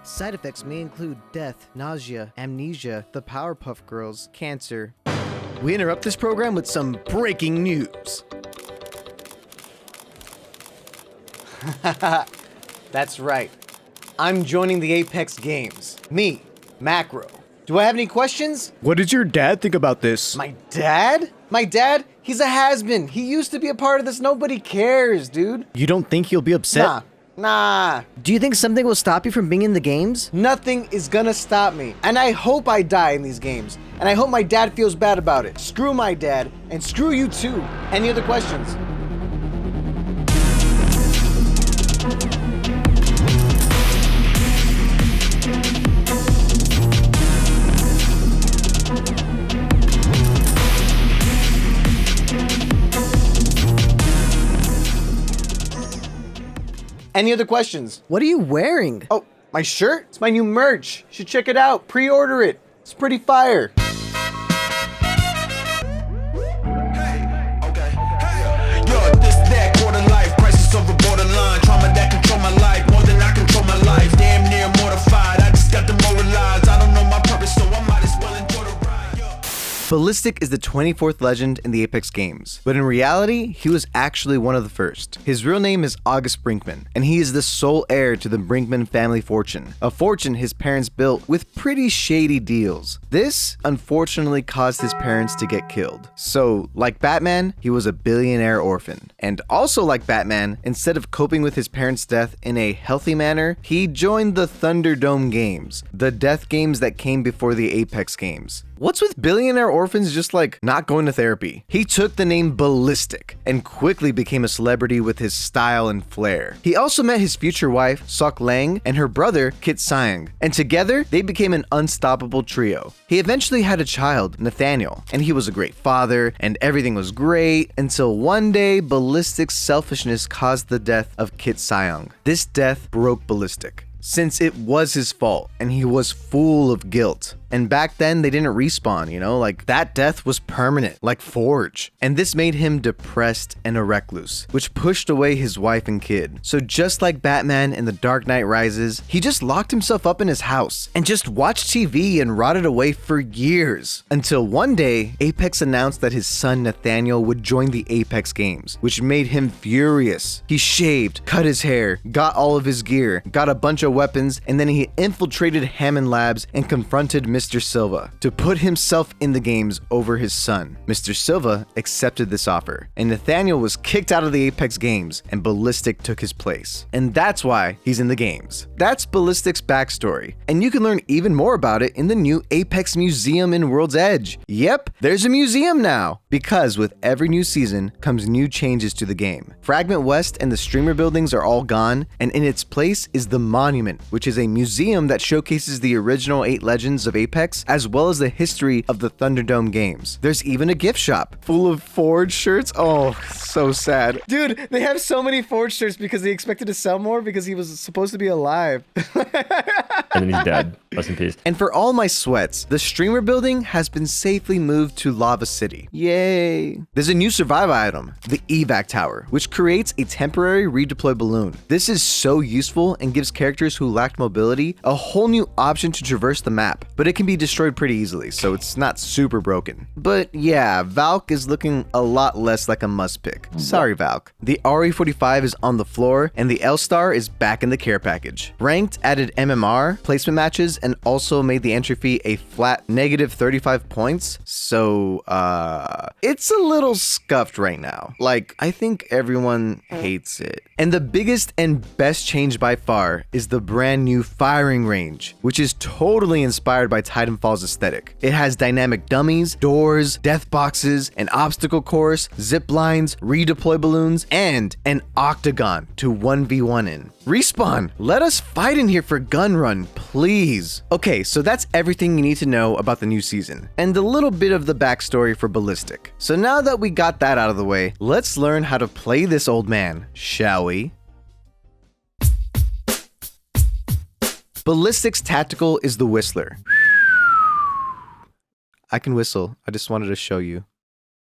Side effects may include death, nausea, amnesia, the Powerpuff Girls, cancer. We interrupt this program with some breaking news. That's right. I'm joining the Apex Games. Me, Macro. Do I have any questions? What does your dad think about this? My dad? My dad? He's a has-been. He used to be a part of this. Nobody cares, dude. You don't think he'll be upset? Nah. Do you think something will stop you from being in the games? Nothing is gonna stop me. And I hope I die in these games. And I hope my dad feels bad about it. Screw my dad, and screw you too. Any other questions? Any other questions? What are you wearing? Oh, my shirt? It's my new merch. You should check it out. Pre-order it. It's pretty fire. Ballistic is the 24th legend in the Apex games, but in reality, he was actually one of the first. His real name is August Brinkman, and he is the sole heir to the Brinkman family fortune, a fortune his parents built with pretty shady deals. This, unfortunately, caused his parents to get killed. So, like Batman, he was a billionaire orphan. And also like Batman, instead of coping with his parents' death in a healthy manner, he joined the Thunderdome games, the death games that came before the Apex games. What's with billionaire orphans just like not going to therapy? He took the name Ballistic and quickly became a celebrity with his style and flair. He also met his future wife, Sok Lang, and her brother, Kit Sayang, and together they became an unstoppable trio. He eventually had a child, Nathaniel, and he was a great father and everything was great until one day Ballistic's selfishness caused the death of Kit Sayang. This death broke Ballistic, since it was his fault and he was full of guilt. And back then they didn't respawn, you know, like that death was permanent, like Forge. And this made him depressed and a recluse, which pushed away his wife and kid. So just like Batman in The Dark Knight Rises, he just locked himself up in his house and just watched TV and rotted away for years. Until one day, Apex announced that his son Nathaniel would join the Apex games, which made him furious. He shaved, cut his hair, got all of his gear, got a bunch of weapons, and then he infiltrated Hammond Labs and confronted Mr. Silva to put himself in the games over his son. Mr. Silva accepted this offer, and Nathaniel was kicked out of the Apex games, and Ballistic took his place. And that's why he's in the games. That's Ballistic's backstory, and you can learn even more about it in the new Apex Museum in World's Edge. Yep, there's a museum now! Because with every new season comes new changes to the game. Fragment West and the streamer buildings are all gone, and in its place is the Monument, which is a museum that showcases the original 8 legends of Apex, as well as the history of the Thunderdome games. There's even a gift shop full of Forge shirts. Oh, so sad. Dude, they have so many Forge shirts because they expected to sell more because he was supposed to be alive. And then he's dead. Rest in peace. And for all my sweats, the streamer building has been safely moved to Lava City. Yay! There's a new survival item, the evac tower, which creates a temporary redeploy balloon. This is so useful and gives characters who lacked mobility a whole new option to traverse the map, but it can be destroyed pretty easily, so it's not super broken. But yeah, Valk is looking a lot less like a must pick. Sorry, Valk. The RE45 is on the floor, and the L-Star is back in the care package. Ranked added MMR, placement matches, and also made the entry fee a flat negative 35 points, so it's a little scuffed right now. Like, I think everyone hates it. And the biggest and best change by far is the brand new firing range, which is totally inspired by Titanfall's aesthetic. It has dynamic dummies, doors, death boxes, an obstacle course, zip lines, redeploy balloons, and an octagon to 1v1 in. Respawn, let us fight in here for Gun Run, please. Okay, so that's everything you need to know about the new season, and a little bit of the backstory for Ballistic. So now that we got that out of the way, let's learn how to play this old man, shall we? Ballistic's tactical is the Whistler. I can whistle, I just wanted to show you.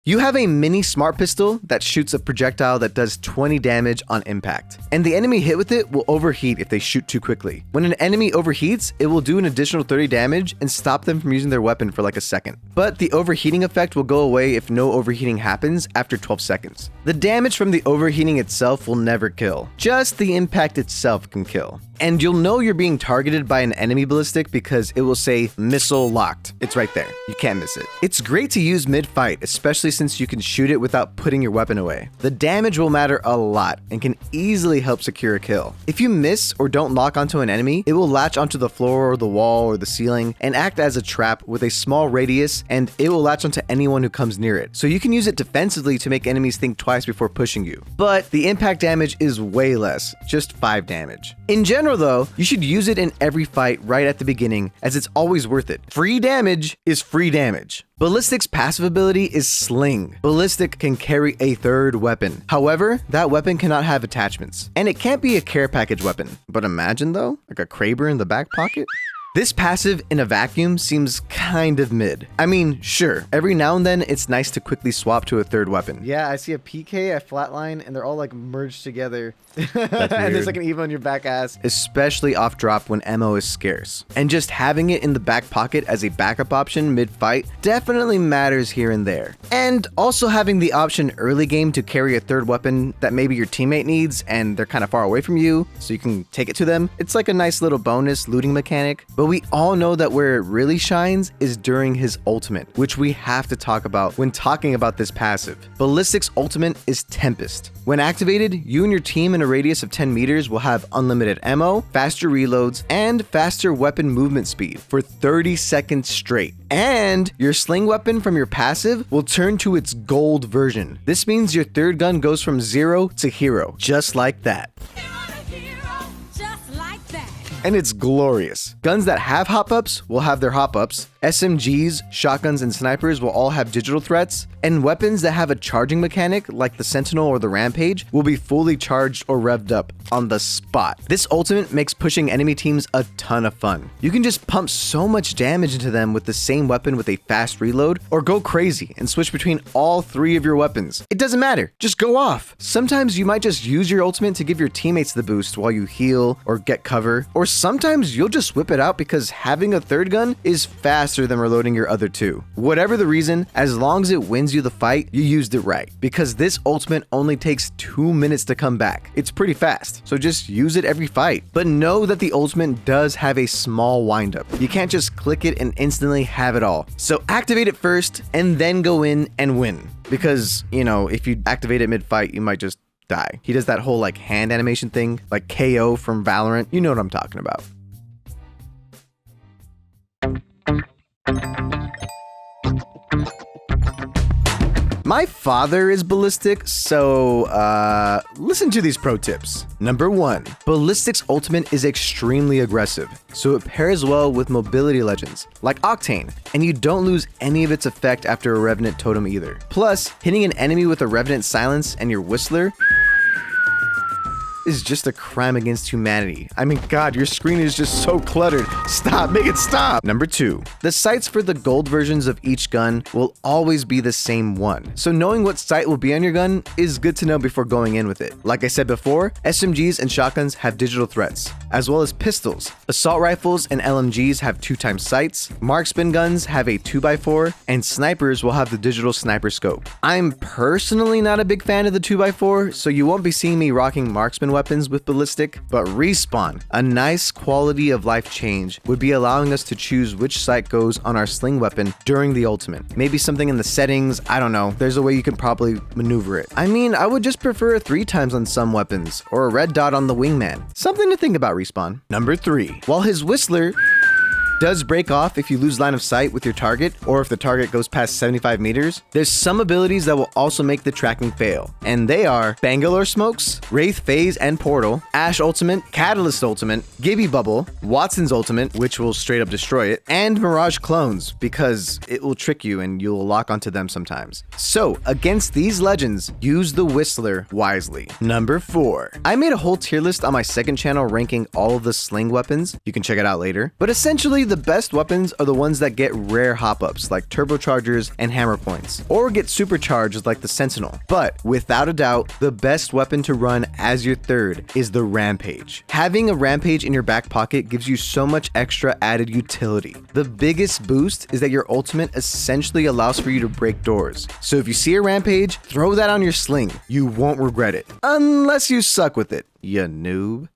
You have a mini smart pistol that shoots a projectile that does 20 damage on impact, and the enemy hit with it will overheat if they shoot too quickly. When an enemy overheats, it will do an additional 30 damage and stop them from using their weapon for like a second. But the overheating effect will go away if no overheating happens after 12 seconds. The damage from the overheating itself will never kill, just the impact itself can kill. And you'll know you're being targeted by an enemy ballistic because it will say missile locked. It's right there. You can't miss it. It's great to use mid-fight, especially since you can shoot it without putting your weapon away. The damage will matter a lot and can easily help secure a kill. If you miss or don't lock onto an enemy, it will latch onto the floor or the wall or the ceiling and act as a trap with a small radius, and it will latch onto anyone who comes near it. So you can use it defensively to make enemies think twice before pushing you. But the impact damage is way less, just 5 damage. In general though, you should use it in every fight right at the beginning, as it's always worth it. Free damage is free damage. Ballistic's passive ability is Sling. Ballistic can carry a third weapon. However, that weapon cannot have attachments, and it can't be a care package weapon. But imagine though, like a Kraber in the back pocket? This passive in a vacuum seems kind of mid. I mean, sure, every now and then it's nice to quickly swap to a third weapon. Yeah, I see a PK, a flatline, and they're all like merged together. And there's like an EVO on your back ass. Especially off drop when ammo is scarce. And just having it in the back pocket as a backup option mid-fight definitely matters here and there. And also having the option early game to carry a third weapon that maybe your teammate needs and they're kind of far away from you, so you can take it to them. It's like a nice little bonus looting mechanic. But we all know that where it really shines is during his ultimate, which we have to talk about when talking about this passive. Ballistic's ultimate is Tempest. When activated, you and your team in a radius of 10 meters will have unlimited ammo, faster reloads, and faster weapon movement speed for 30 seconds straight. And your sling weapon from your passive will turn to its gold version. This means your third gun goes from 0 to hero, just like that. And it's glorious. Guns that have hop-ups will have their hop-ups. SMGs, shotguns, and snipers will all have digital threats, and weapons that have a charging mechanic, like the Sentinel or the Rampage, will be fully charged or revved up on the spot. This ultimate makes pushing enemy teams a ton of fun. You can just pump so much damage into them with the same weapon with a fast reload, or go crazy and switch between all 3 of your weapons. It doesn't matter, just go off. Sometimes you might just use your ultimate to give your teammates the boost while you heal or get cover, or sometimes you'll just whip it out because having a third gun is faster than reloading your other 2. Whatever the reason, as long as it wins you the fight, you used it right, because this ultimate only takes 2 minutes to come back. It's pretty fast, so just use it every fight. But know that the ultimate does have a small windup. You can't just click it and instantly have it all. So activate it first and then go in and win, because, you know, if you activate it mid-fight, you might just die. He does that whole like hand animation thing, like KO from Valorant. You know what I'm talking about. My father is Ballistic, so listen to these pro tips. Number 1, Ballistic's ultimate is extremely aggressive, so it pairs well with mobility legends like Octane, and you don't lose any of its effect after a Revenant totem either. Plus, hitting an enemy with a Revenant silence and your Whistler is just a crime against humanity. I mean, God, your screen is just so cluttered. Stop, make it stop. Number 2, the sights for the gold versions of each gun will always be the same one. So knowing what sight will be on your gun is good to know before going in with it. Like I said before, SMGs and shotguns have digital threats, as well as pistols. Assault rifles and LMGs have 2x sights, marksman guns have a 2x4, and snipers will have the digital sniper scope. I'm personally not a big fan of the 2x4, so you won't be seeing me rocking marksman weapons with Ballistic, but Respawn, a nice quality of life change, would be allowing us to choose which sight goes on our sling weapon during the ultimate. Maybe something in the settings, I don't know. There's a way you can probably maneuver it. I mean, I would just prefer a 3x on some weapons, or a red dot on the wingman. Something to think about, Respawn. Number 3, while his Whistler does break off if you lose line of sight with your target, or if the target goes past 75 meters, there's some abilities that will also make the tracking fail, and they are Bangalore Smokes, Wraith Phase and Portal, Ash Ultimate, Catalyst Ultimate, Gibby Bubble, Watson's Ultimate, which will straight up destroy it, and Mirage Clones, because it will trick you and you'll lock onto them sometimes. So, against these legends, use the Whistler wisely. Number 4, I made a whole tier list on my second channel ranking all of the sling weapons. You can check it out later, but essentially the the best weapons are the ones that get rare hop-ups like turbochargers and hammer points, or get supercharged like the Sentinel. But without a doubt, the best weapon to run as your third is the Rampage. Having a Rampage in your back pocket gives you so much extra added utility. The biggest boost is that your ultimate essentially allows for you to break doors. So if you see a Rampage, throw that on your sling. You won't regret it. Unless you suck with it, you noob.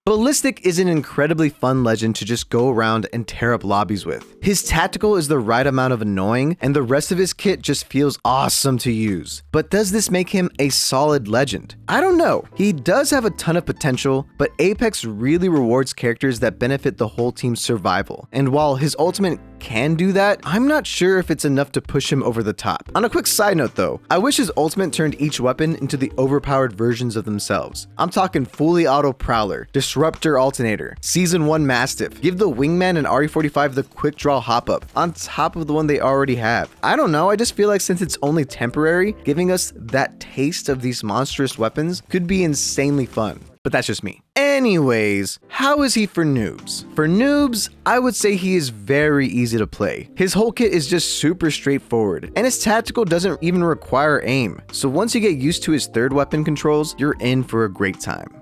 Ballistic is an incredibly fun legend to just go around and tear up lobbies with. His tactical is the right amount of annoying, and the rest of his kit just feels awesome to use. But does this make him a solid legend? I don't know. He does have a ton of potential, but Apex really rewards characters that benefit the whole team's survival. And while his ultimate can do that, I'm not sure if it's enough to push him over the top. On a quick side note though, I wish his ultimate turned each weapon into the overpowered versions of themselves. I'm talking fully auto Prowler, Disruptor Alternator, Season 1 Mastiff. Give the Wingman and RE45 the quick draw hop up on top of the one they already have. I don't know, I just feel like since it's only temporary, giving us that taste of these monstrous weapons could be insanely fun. But that's just me. Anyways, how is he for noobs? For noobs, I would say he is very easy to play. His whole kit is just super straightforward, and his tactical doesn't even require aim. So once you get used to his third weapon controls, you're in for a great time.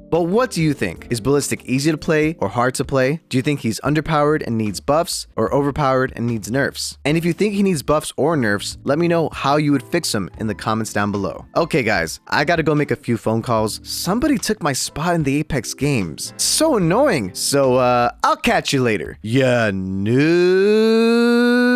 But what do you think? Is Ballistic easy to play or hard to play? Do you think he's underpowered and needs buffs, or overpowered and needs nerfs? And if you think he needs buffs or nerfs, let me know how you would fix him in the comments down below. Okay guys, I gotta go make a few phone calls. Somebody took my spot in the Apex games. So annoying. So I'll catch you later. Ya noob.